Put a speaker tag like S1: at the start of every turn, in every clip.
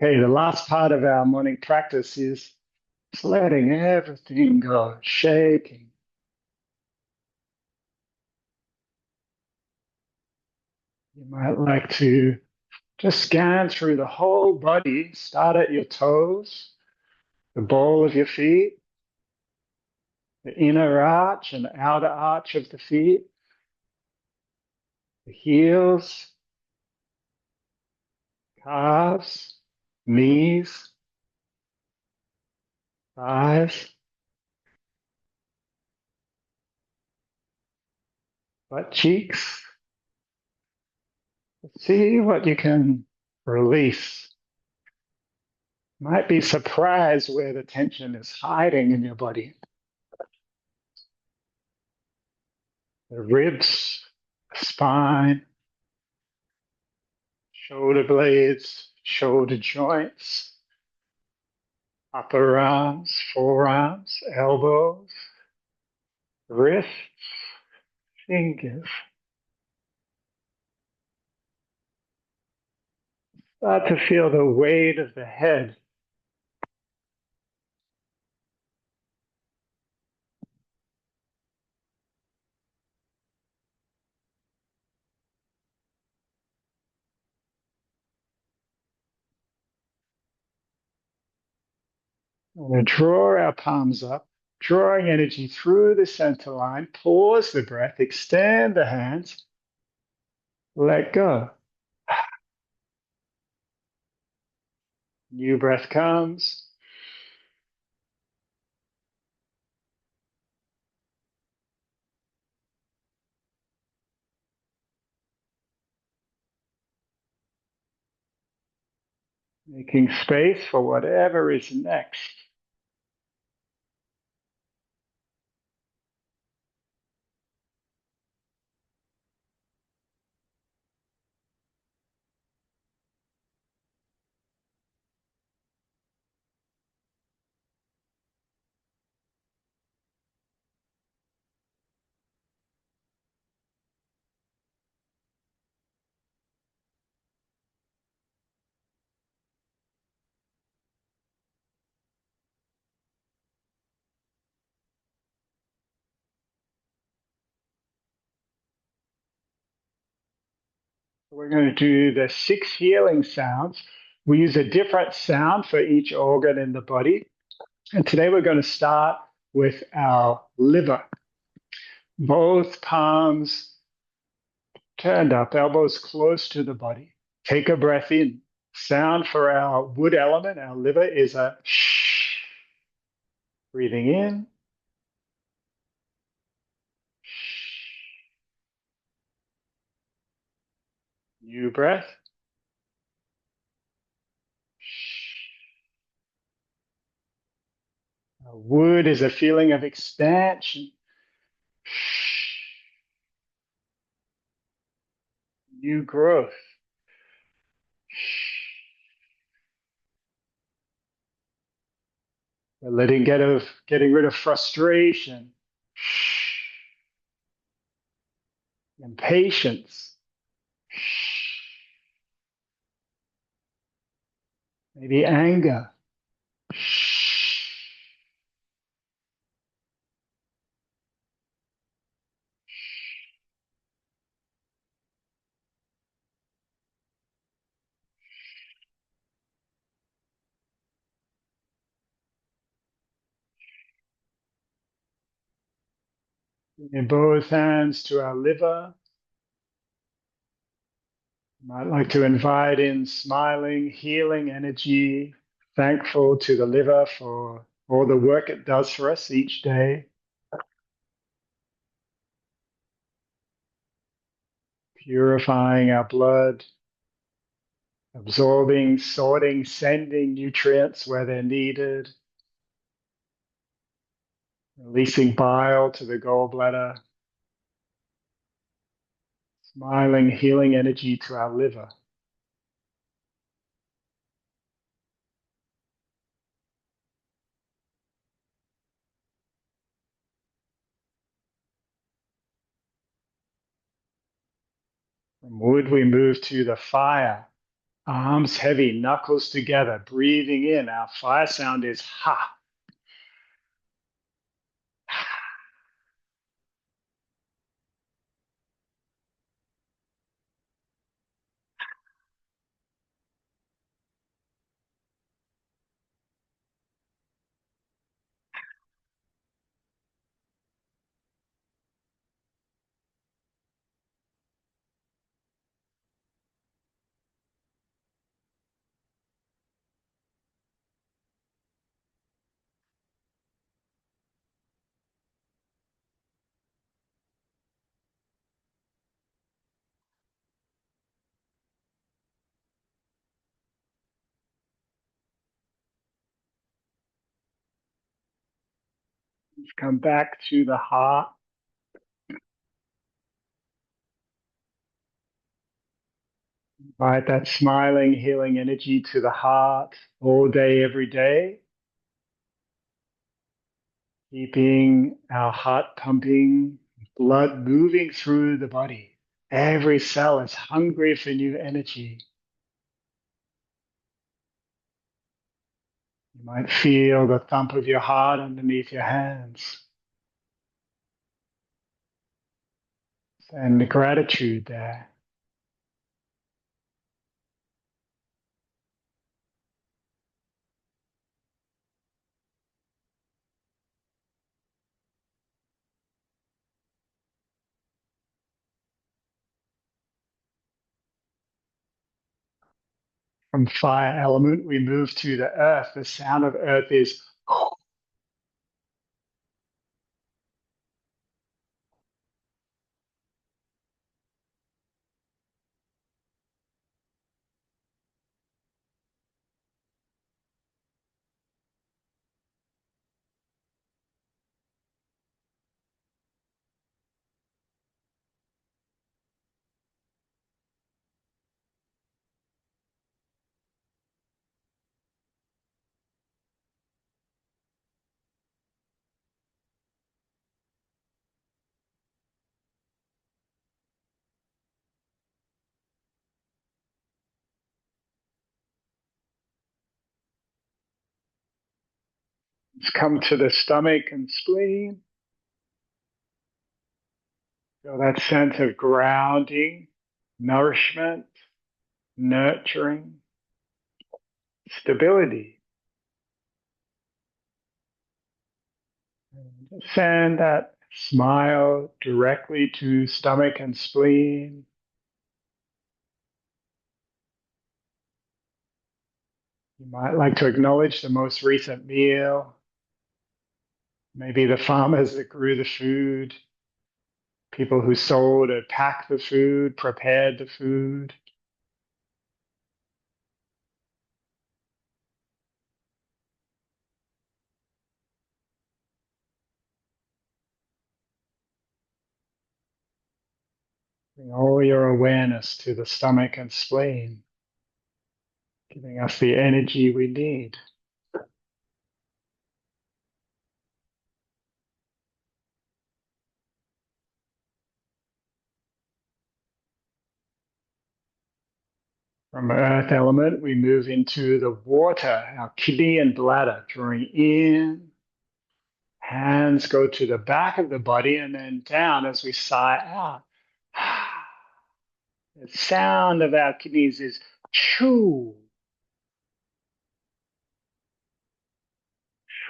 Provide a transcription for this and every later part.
S1: Okay, the last part of our morning practice is just letting everything go, shaking. You might like to just scan through the whole body, start at your toes, the ball of your feet, the inner arch and outer arch of the feet, the heels, calves, knees, thighs, butt cheeks. See what you can release. Might be surprised where the tension is hiding in your body. The ribs, spine, shoulder blades, shoulder joints, upper arms, forearms, elbows, wrists, fingers. Start to feel the weight of the head. And draw our palms up, drawing energy through the center line. Pause the breath, extend the hands, let go. New breath comes. Making space for whatever is next. We're going to do the 6 healing sounds. We use a different sound for each organ in the body. And today we're going to start with our liver. Both palms turned up, elbows close to the body. Take a breath in. Sound for our wood element, our liver, is a shh. Breathing in. New breath. Wood is a feeling of expansion. New growth. We're getting rid of frustration, impatience, maybe anger. In both hands to our liver. Might like to invite in smiling, healing energy, thankful to the liver for all the work it does for us each day, purifying our blood, absorbing, sorting, sending nutrients where they're needed, releasing bile to the gallbladder, smiling, healing energy to our liver. From wood, we move to the fire. Arms heavy, knuckles together, breathing in. Our fire sound is ha. Let's come back to the heart. Right, that smiling, healing energy to the heart all day, every day, keeping our heart pumping, blood moving through the body. Every cell is hungry for new energy. You might feel the thump of your heart underneath your hands and the gratitude there. From fire element, we move to the earth. The sound of earth is come to the stomach and spleen. Feel that sense of grounding, nourishment, nurturing, stability. Send that smile directly to stomach and spleen. You might like to acknowledge the most recent meal, maybe the farmers that grew the food, people who sold or packed the food, prepared the food. Bring all your awareness to the stomach and spleen, giving us the energy we need. From earth element, we move into the water, our kidney and bladder, drawing in. Hands go to the back of the body and then down as we sigh out. The sound of our kidneys is choo,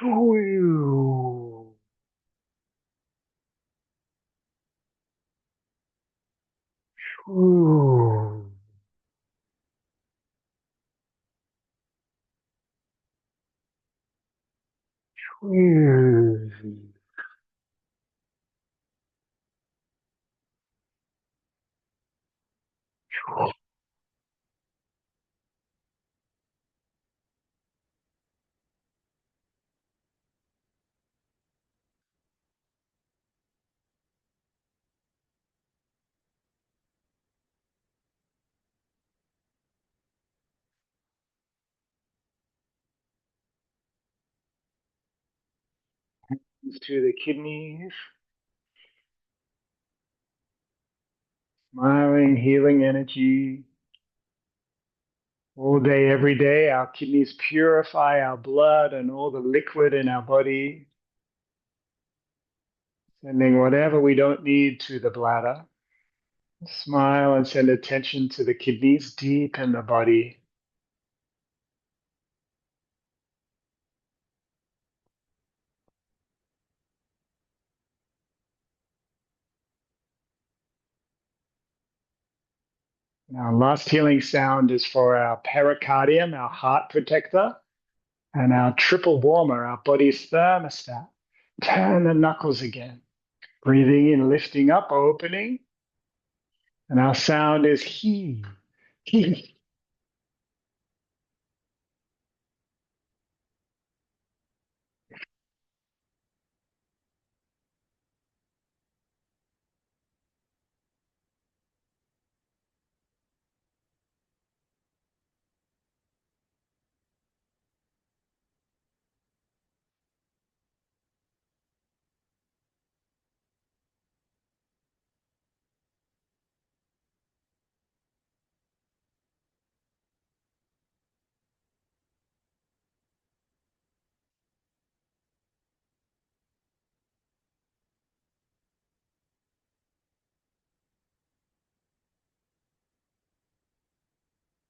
S1: choo, choo, choo. To the kidneys, smiling, healing energy. All day, every day, our kidneys purify our blood and all the liquid in our body, sending whatever we don't need to the bladder. Smile and send attention to the kidneys deep in the body. Our last healing sound is for our pericardium, our heart protector, and our triple warmer, our body's thermostat. Turn the knuckles again. Breathing in, lifting up, opening. And our sound is he, he.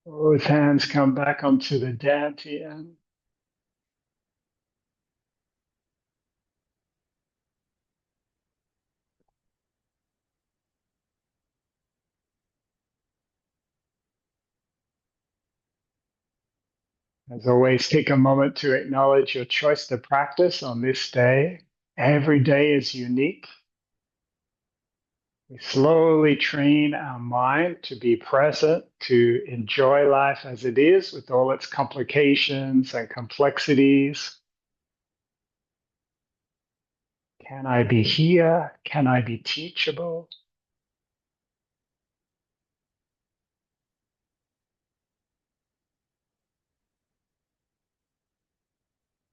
S1: Both hands come back onto the dantian. As always, take a moment to acknowledge your choice to practice on this day. Every day is unique. We slowly train our mind to be present, to enjoy life as it is with all its complications and complexities. Can I be here? Can I be teachable?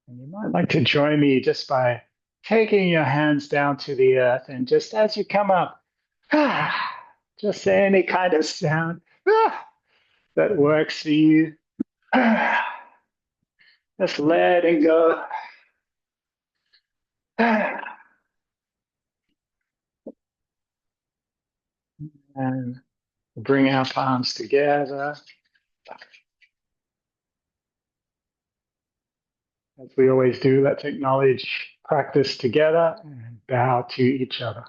S1: And you might like to join me just by taking your hands down to the earth and just as you come up, just say any kind of sound that works for you. Just letting go. And bring our palms together. As we always do, let's acknowledge practice together and bow to each other.